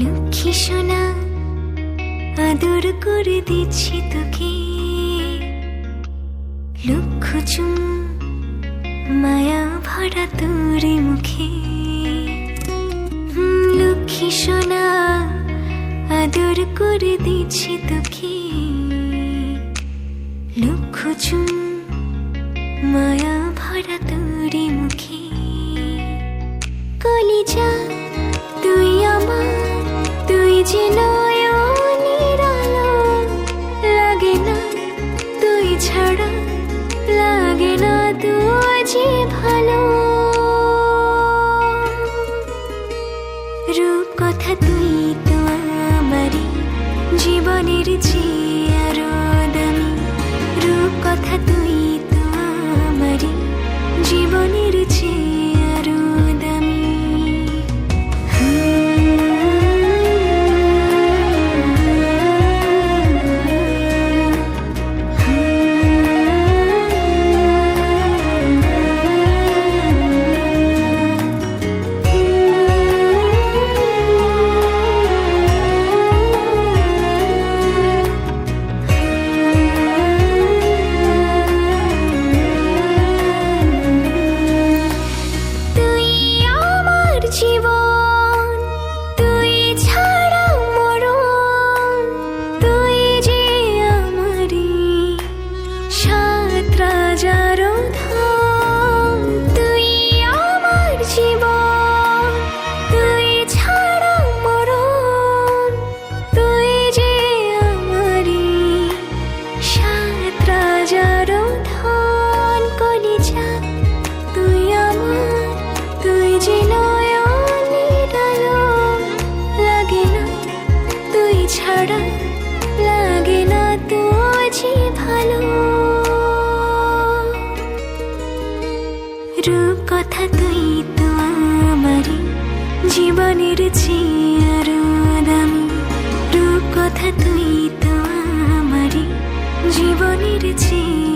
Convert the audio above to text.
লক্ষ্মী সোনা আদর করে দিচ্ছি তোকে, লক্ষ চুম মায়া ভরা তোর মুখে। লক্ষ্মী সোনা আদর করে দিচ্ছি তোকে, লক্ষ চুম মায়া ভরা তোর মুখে। কলিজা তুই আমার, তুই যে নয়নের আলো, লাগে না তুই ছাড়া, লাগে না তুই যে ভালো। রূপ কথা তুই তো আমারই জীবনের চেয়ে আরো দামি, রূপ কথা তুই তো আমারই জীবনের চেয়ে আরো দামি। জীবন তুই ছাড়া মরণ, তুই যে আমারি সাত রাজার ধন। তুই আমার জীবন, তুই ছাড়া মরণ, তুই যে আমারি সাত রাজার ধন। কলিজা তুই আমার, তুই যে ছাড়া, লাগে না তোর যে ভালো। রূপ কথা তুই তো আমারই জীবনের চেয়ে আরো দামি, রূপ কথা তুই তো আমারই জীবনের চেয়ে